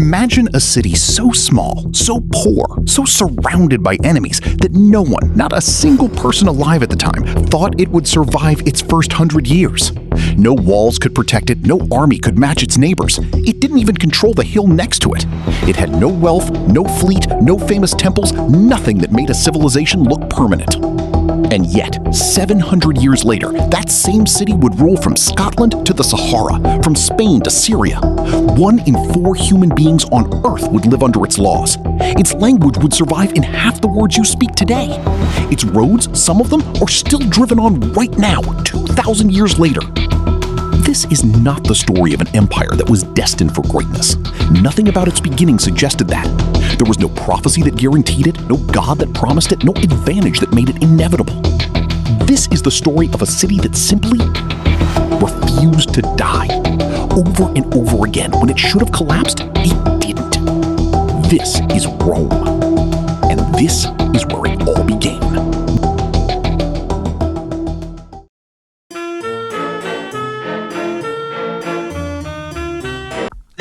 Imagine a city so small, so poor, so surrounded by enemies that no one, not a single person alive at the time, thought it would survive its first 100 years. No walls could protect it, no army could match its neighbors. It didn't even control the hill next to it. It had no wealth, no fleet, no famous temples, nothing that made a civilization look permanent. And yet, 700 years later, that same city would rule from Scotland to the Sahara, from Spain to Syria. 1 in 4 human beings on Earth would live under its laws. Its language would survive in half the words you speak today. Its roads, some of them, are still driven on right now, 2,000 years later. This is not the story of an empire that was destined for greatness. Nothing about its beginning suggested that. There was no prophecy that guaranteed it, no god that promised it, no advantage that made it inevitable. This is the story of a city that simply refused to die. Over and over again, when it should have collapsed, it didn't. This is Rome. And this is where it all began.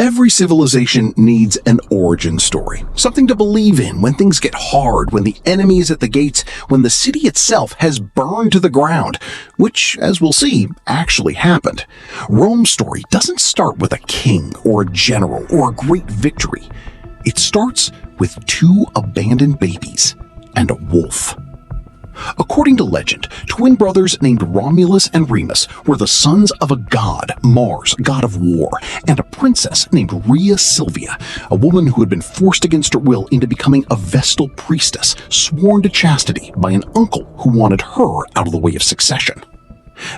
Every civilization needs an origin story, something to believe in when things get hard, when the enemy is at the gates, when the city itself has burned to the ground, which, as we'll see, actually happened. Rome's story doesn't start with a king or a general or a great victory. It starts with 2 abandoned babies and a wolf. According to legend, twin brothers named Romulus and Remus were the sons of a god, Mars, god of war, and a princess named Rhea Silvia, a woman who had been forced against her will into becoming a Vestal priestess, sworn to chastity by an uncle who wanted her out of the way of succession.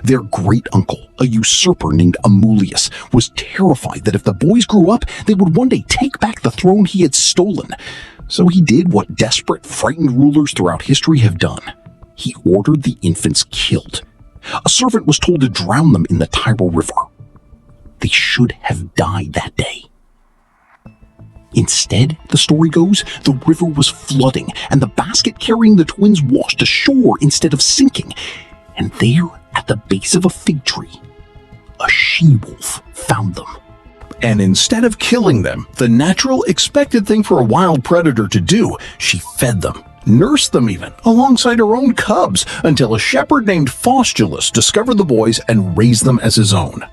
Their great-uncle, a usurper named Amulius, was terrified that if the boys grew up, they would one day take back the throne he had stolen. So he did what desperate, frightened rulers throughout history have done. He ordered the infants killed. A servant was told to drown them in the Tiber River. They should have died that day. Instead, the story goes, the river was flooding, and the basket carrying the twins washed ashore instead of sinking. And there, at the base of a fig tree, a she-wolf found them. And instead of killing them, the natural, expected thing for a wild predator to do, she fed them. Nursed them even, alongside her own cubs, until a shepherd named Faustulus discovered the boys and raised them as his own.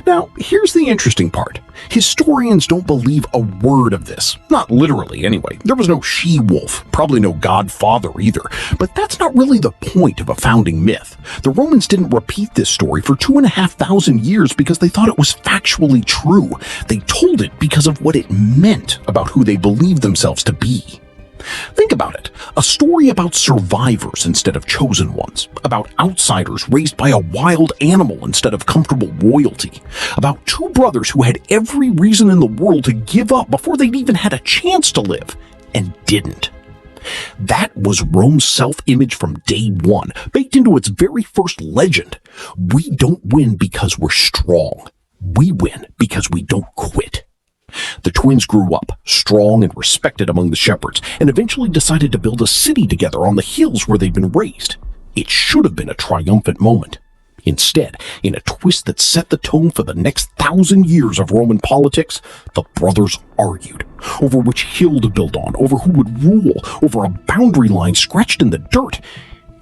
Now, here's the interesting part. Historians don't believe a word of this. Not literally, anyway. There was no she-wolf, probably no godfather either. But that's not really the point of a founding myth. The Romans didn't repeat this story for 2,500 years because they thought it was factually true. They told it because of what it meant about who they believed themselves to be. Think about it. A story about survivors instead of chosen ones. About outsiders raised by a wild animal instead of comfortable royalty. About 2 brothers who had every reason in the world to give up before they'd even had a chance to live, and didn't. That was Rome's self-image from day one, baked into its very first legend. We don't win because we're strong. We win because we don't quit. The twins grew up, strong and respected among the shepherds, and eventually decided to build a city together on the hills where they'd been raised. It should have been a triumphant moment. Instead, in a twist that set the tone for the next 1,000 years of Roman politics, the brothers argued over which hill to build on, over who would rule, over a boundary line scratched in the dirt.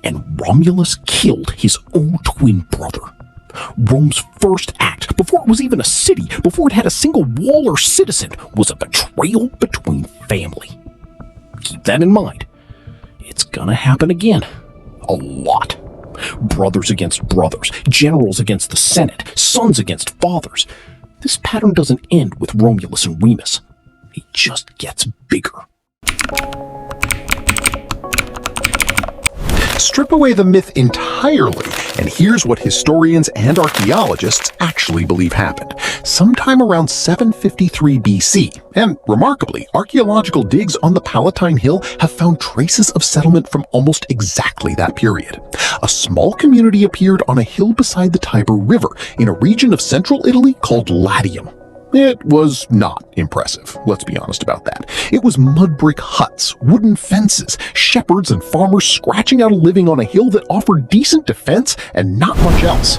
And Romulus killed his own twin brother. Rome's first act, before it was even a city, before it had a single wall or citizen, was a betrayal between family. Keep that in mind. It's gonna happen again. A lot. Brothers against brothers, generals against the Senate, sons against fathers. This pattern doesn't end with Romulus and Remus. It just gets bigger. Strip away the myth entirely, and here's what historians and archaeologists actually believe happened. Sometime around 753 BC, and remarkably, archaeological digs on the Palatine Hill have found traces of settlement from almost exactly that period. A small community appeared on a hill beside the Tiber River in a region of central Italy called Latium. It was not impressive, let's be honest about that. It was mud brick huts, wooden fences, shepherds and farmers scratching out a living on a hill that offered decent defense and not much else.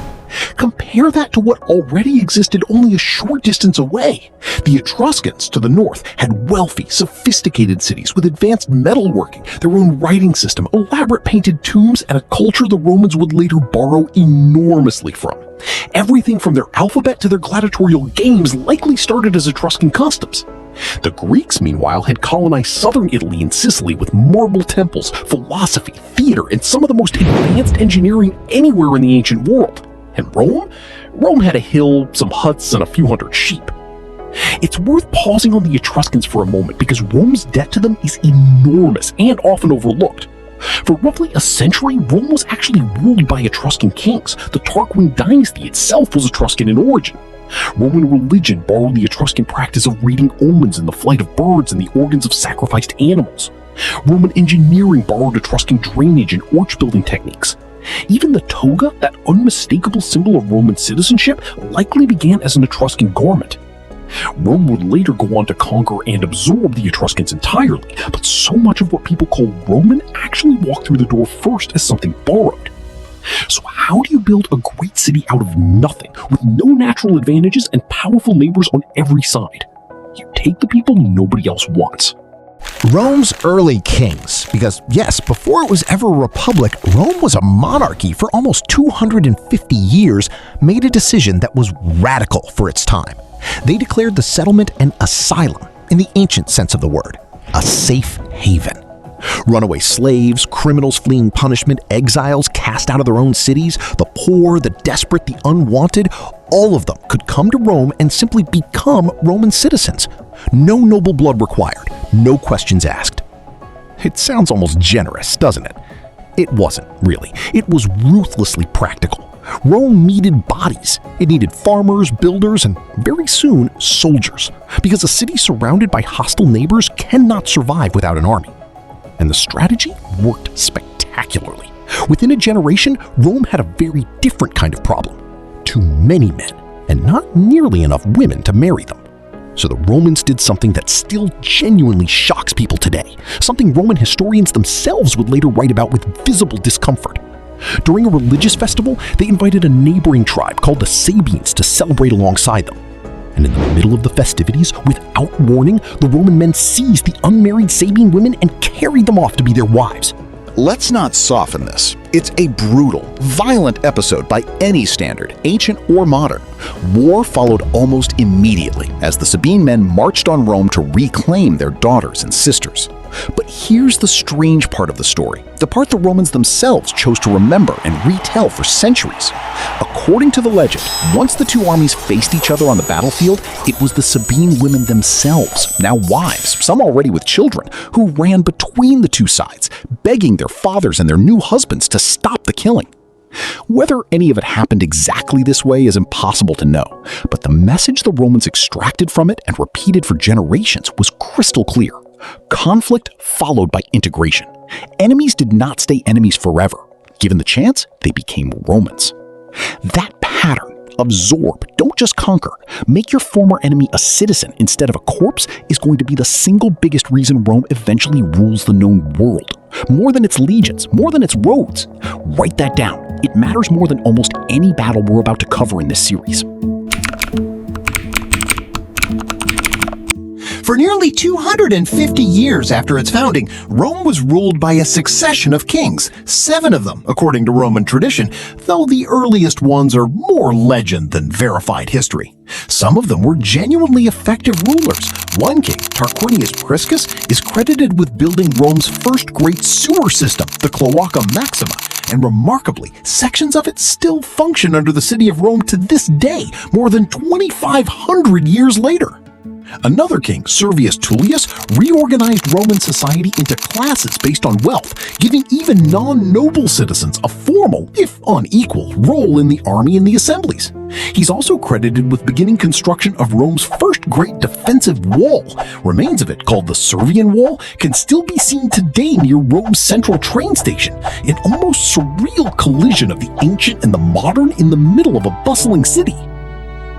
Compare that to what already existed only a short distance away. The Etruscans, to the north, had wealthy, sophisticated cities with advanced metalworking, their own writing system, elaborate painted tombs, and a culture the Romans would later borrow enormously from. Everything from their alphabet to their gladiatorial games likely started as Etruscan customs. The Greeks, meanwhile, had colonized southern Italy and Sicily with marble temples, philosophy, theater, and some of the most advanced engineering anywhere in the ancient world. And Rome? Rome had a hill, some huts, and a few hundred sheep. It's worth pausing on the Etruscans for a moment because Rome's debt to them is enormous and often overlooked. For roughly a century, Rome was actually ruled by Etruscan kings. The Tarquin dynasty itself was Etruscan in origin. Roman religion borrowed the Etruscan practice of reading omens and the flight of birds and the organs of sacrificed animals. Roman engineering borrowed Etruscan drainage and arch-building techniques. Even the toga, that unmistakable symbol of Roman citizenship, likely began as an Etruscan garment. Rome would later go on to conquer and absorb the Etruscans entirely, but so much of what people call Roman actually walked through the door first as something borrowed. So how do you build a great city out of nothing, with no natural advantages and powerful neighbors on every side? You take the people nobody else wants. Rome's early kings, because yes, before it was ever a republic, Rome was a monarchy for almost 250 years, made a decision that was radical for its time. They declared the settlement an asylum, in the ancient sense of the word, a safe haven. Runaway slaves, criminals fleeing punishment, exiles cast out of their own cities, the poor, the desperate, the unwanted, all of them could come to Rome and simply become Roman citizens. No noble blood required, no questions asked. It sounds almost generous, doesn't it? It wasn't, really. It was ruthlessly practical. Rome needed bodies. It needed farmers, builders, and very soon, soldiers. Because a city surrounded by hostile neighbors cannot survive without an army. And the strategy worked spectacularly. Within a generation, Rome had a very different kind of problem. Too many men, and not nearly enough women to marry them. So the Romans did something that still genuinely shocks people today, something Roman historians themselves would later write about with visible discomfort. During a religious festival, they invited a neighboring tribe called the Sabines to celebrate alongside them. And in the middle of the festivities, without warning, the Roman men seized the unmarried Sabine women and carried them off to be their wives. Let's not soften this. It's a brutal, violent episode by any standard, ancient or modern. War followed almost immediately as the Sabine men marched on Rome to reclaim their daughters and sisters. But here's the strange part of the story, the part the Romans themselves chose to remember and retell for centuries. According to the legend, once the two armies faced each other on the battlefield, it was the Sabine women themselves, now wives, some already with children, who ran between the two sides, begging their fathers and their new husbands to stop the killing. Whether any of it happened exactly this way is impossible to know, but the message the Romans extracted from it and repeated for generations was crystal clear. Conflict followed by integration. Enemies did not stay enemies forever. Given the chance, they became Romans. That pattern, absorb, don't just conquer, make your former enemy a citizen instead of a corpse, is going to be the single biggest reason Rome eventually rules the known world. More than its legions, more than its roads. Write that down. It matters more than almost any battle we're about to cover in this series. For nearly 250 years after its founding, Rome was ruled by a succession of kings, 7 of them, according to Roman tradition, though the earliest ones are more legend than verified history. Some of them were genuinely effective rulers. One king, Tarquinius Priscus, is credited with building Rome's first great sewer system, the Cloaca Maxima, and remarkably, sections of it still function under the city of Rome to this day, more than 2,500 years later. Another king, Servius Tullius, reorganized Roman society into classes based on wealth, giving even non-noble citizens a formal, if unequal, role in the army and the assemblies. He's also credited with beginning construction of Rome's first great defensive wall. Remains of it, called the Servian Wall, can still be seen today near Rome's central train station, an almost surreal collision of the ancient and the modern in the middle of a bustling city.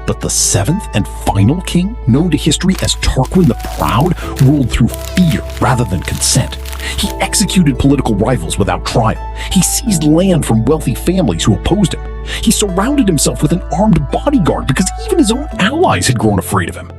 But the 7th and final king, known to history as Tarquin the Proud, ruled through fear rather than consent. He executed political rivals without trial. He seized land from wealthy families who opposed him. He surrounded himself with an armed bodyguard because even his own allies had grown afraid of him.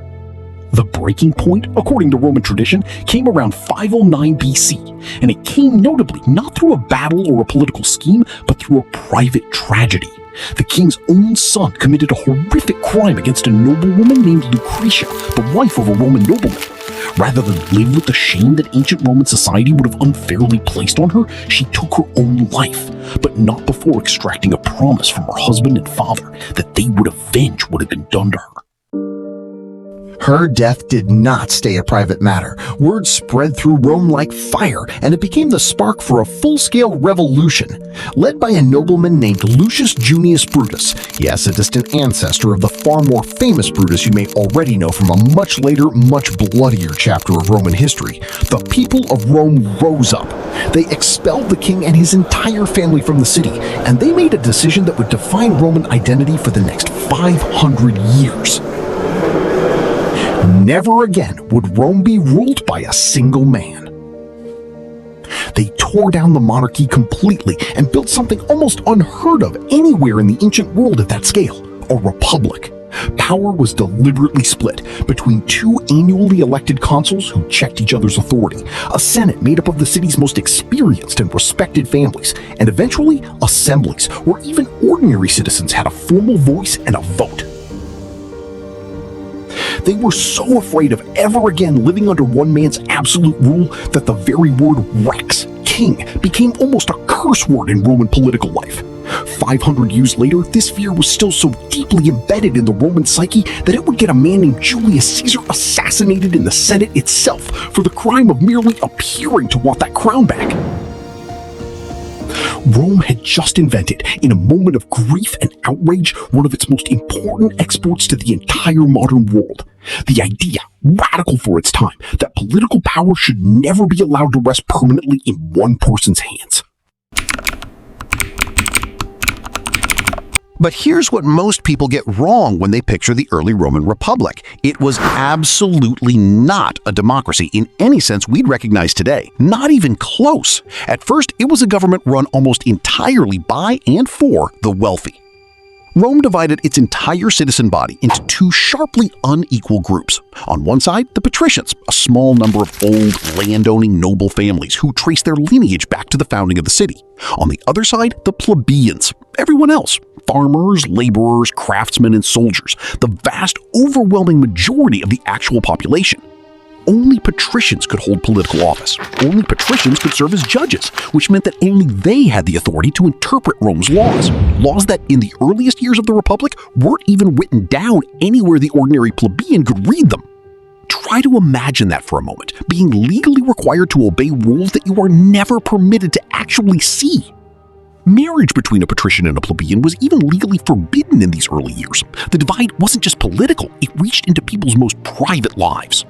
The breaking point, according to Roman tradition, came around 509 BC, and it came notably not through a battle or a political scheme, but through a private tragedy. The king's own son committed a horrific crime against a noblewoman named Lucretia, the wife of a Roman nobleman. Rather than live with the shame that ancient Roman society would have unfairly placed on her, she took her own life, but not before extracting a promise from her husband and father that they would avenge what had been done to her. Her death did not stay a private matter. Word spread through Rome like fire, and it became the spark for a full-scale revolution, led by a nobleman named Lucius Junius Brutus. Yes, a distant ancestor of the far more famous Brutus you may already know from a much later, much bloodier chapter of Roman history. The people of Rome rose up. They expelled the king and his entire family from the city, and they made a decision that would define Roman identity for the next 500 years. Never again would Rome be ruled by a single man. They tore down the monarchy completely and built something almost unheard of anywhere in the ancient world at that scale, a republic. Power was deliberately split between two annually elected consuls who checked each other's authority, a senate made up of the city's most experienced and respected families, and eventually assemblies where even ordinary citizens had a formal voice and a vote. They were so afraid of ever again living under one man's absolute rule that the very word rex, king, became almost a curse word in Roman political life. 500 years later, this fear was still so deeply embedded in the Roman psyche that it would get a man named Julius Caesar assassinated in the Senate itself for the crime of merely appearing to want that crown back. Rome had just invented, in a moment of grief and outrage, one of its most important exports to the entire modern world. The idea, radical for its time, that political power should never be allowed to rest permanently in one person's hands. But here's what most people get wrong when they picture the early Roman Republic. It was absolutely not a democracy in any sense we'd recognize today, not even close. At first, it was a government run almost entirely by and for the wealthy. Rome divided its entire citizen body into two sharply unequal groups. On one side, the Patricians, a small number of old, land-owning noble families who trace their lineage back to the founding of the city. On the other side, the Plebeians, everyone else, farmers, laborers, craftsmen, and soldiers, the vast, overwhelming majority of the actual population. Only patricians could hold political office. Only patricians could serve as judges, which meant that only they had the authority to interpret Rome's laws. Laws that, in the earliest years of the Republic, weren't even written down anywhere the ordinary plebeian could read them. Try to imagine that for a moment, being legally required to obey rules that you are never permitted to actually see. Marriage between a patrician and a plebeian was even legally forbidden in these early years. The divide wasn't just political, it reached into people's most private lives.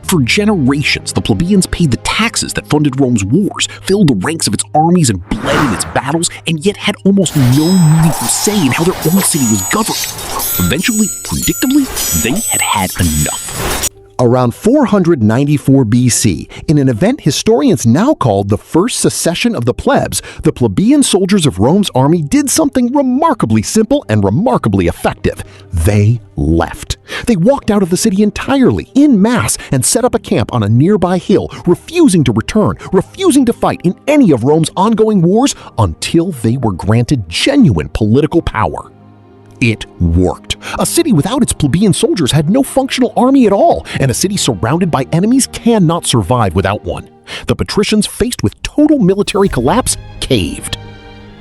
For generations, the plebeians paid the taxes that funded Rome's wars, filled the ranks of its armies, and bled in its battles, and yet had almost no meaningful say in how their own city was governed. Eventually, predictably, they had had enough. Around 494 BC, in an event historians now call the First Secession of the Plebs, the plebeian soldiers of Rome's army did something remarkably simple and remarkably effective. They left. They walked out of the city entirely, en masse, and set up a camp on a nearby hill, refusing to return, refusing to fight in any of Rome's ongoing wars until they were granted genuine political power. It worked. A city without its plebeian soldiers had no functional army at all, and a city surrounded by enemies cannot survive without one. The patricians, faced with total military collapse, caved.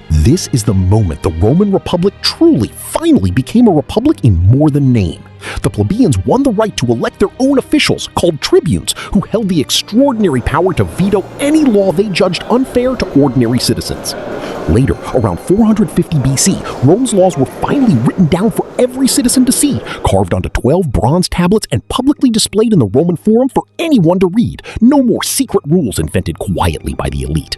This is the moment the Roman Republic truly, finally became a republic in more than name. The plebeians won the right to elect their own officials, called tribunes, who held the extraordinary power to veto any law they judged unfair to ordinary citizens. Later, around 450 BC, Rome's laws were finally written down for every citizen to see, carved onto 12 bronze tablets and publicly displayed in the Roman Forum for anyone to read. No more secret rules invented quietly by the elite.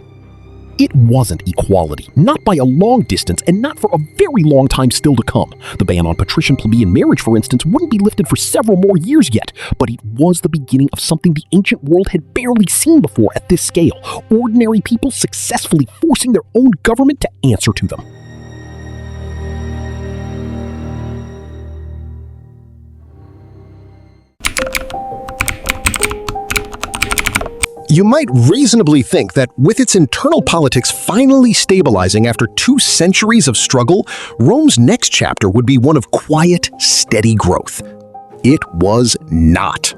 It wasn't equality, not by a long distance and not for a very long time still to come. The ban on patrician-plebeian marriage, for instance, wouldn't be lifted for several more years yet, but it was the beginning of something the ancient world had barely seen before at this scale: ordinary people successfully forcing their own government to answer to them. You might reasonably think that with its internal politics finally stabilizing after 2 centuries of struggle, Rome's next chapter would be one of quiet, steady growth. It was not.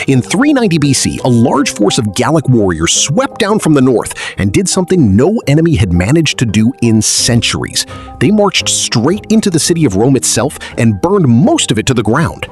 In 390 BC, a large force of Gallic warriors swept down from the north and did something no enemy had managed to do in centuries. They marched straight into the city of Rome itself and burned most of it to the ground.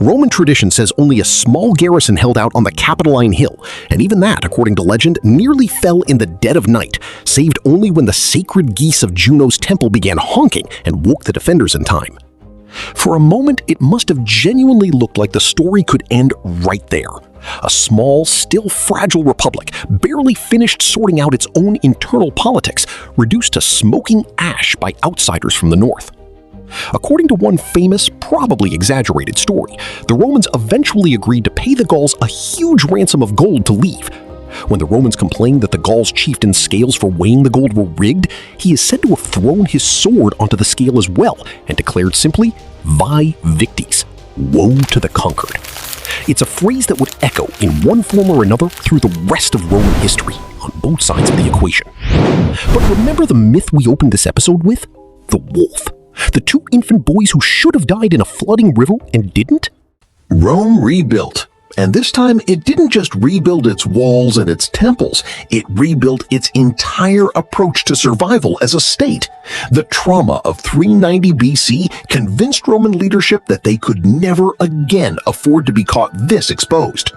Roman tradition says only a small garrison held out on the Capitoline Hill, and even that, according to legend, nearly fell in the dead of night, saved only when the sacred geese of Juno's temple began honking and woke the defenders in time. For a moment, it must have genuinely looked like the story could end right there. A small, still fragile republic, barely finished sorting out its own internal politics, reduced to smoking ash by outsiders from the north. According to one famous, probably exaggerated story, the Romans eventually agreed to pay the Gauls a huge ransom of gold to leave. When the Romans complained that the Gauls' chieftain's scales for weighing the gold were rigged, he is said to have thrown his sword onto the scale as well and declared simply, "Vae victis," woe to the conquered. It's a phrase that would echo in one form or another through the rest of Roman history, on both sides of the equation. But remember the myth we opened this episode with? The wolf. The 2 infant boys who should have died in a flooding river and didn't? Rome rebuilt. And this time, it didn't just rebuild its walls and its temples, it rebuilt its entire approach to survival as a state. The trauma of 390 BC convinced Roman leadership that they could never again afford to be caught this exposed.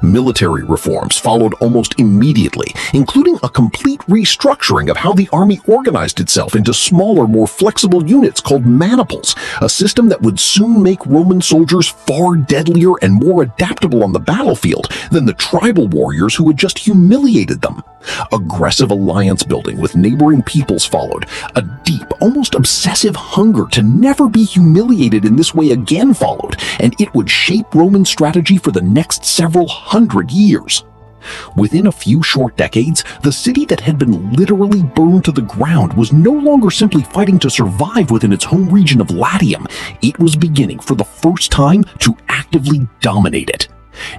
Military reforms followed almost immediately, including a complete restructuring of how the army organized itself into smaller, more flexible units called maniples, a system that would soon make Roman soldiers far deadlier and more adaptable on the battlefield than the tribal warriors who had just humiliated them. Aggressive alliance building with neighboring peoples followed. A deep, almost obsessive hunger to never be humiliated in this way again followed, and it would shape Roman strategy for the next several hundred years. Within a few short decades, the city that had been literally burned to the ground was no longer simply fighting to survive within its home region of Latium. It was beginning for the first time to actively dominate it.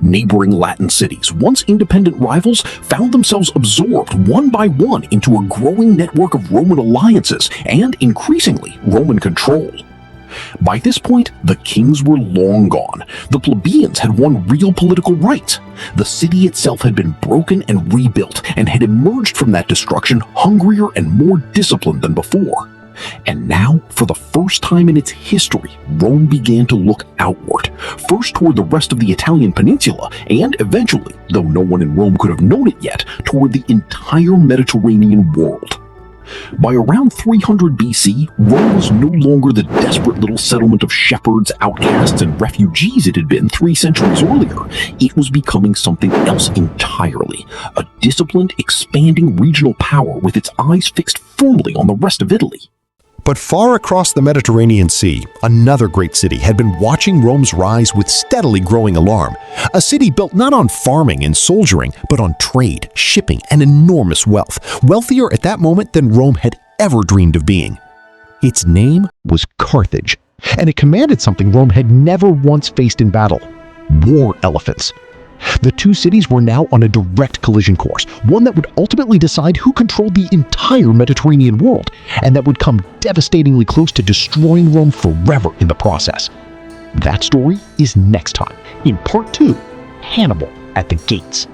Neighboring Latin cities, once independent rivals, found themselves absorbed one by one into a growing network of Roman alliances and, increasingly, Roman control. By this point, the kings were long gone. The plebeians had won real political rights. The city itself had been broken and rebuilt and had emerged from that destruction hungrier and more disciplined than before. And now, for the first time in its history, Rome began to look outward, first toward the rest of the Italian peninsula, and eventually, though no one in Rome could have known it yet, toward the entire Mediterranean world. By around 300 BC, Rome was no longer the desperate little settlement of shepherds, outcasts, and refugees it had been 3 centuries earlier. It was becoming something else entirely, a disciplined, expanding regional power with its eyes fixed firmly on the rest of Italy. But far across the Mediterranean Sea, another great city had been watching Rome's rise with steadily growing alarm. A city built not on farming and soldiering, but on trade, shipping, and enormous wealth, wealthier at that moment than Rome had ever dreamed of being. Its name was Carthage, and it commanded something Rome had never once faced in battle: war elephants. The 2 cities were now on a direct collision course, one that would ultimately decide who controlled the entire Mediterranean world, and that would come devastatingly close to destroying Rome forever in the process. That story is next time, in Part 2, Hannibal at the Gates.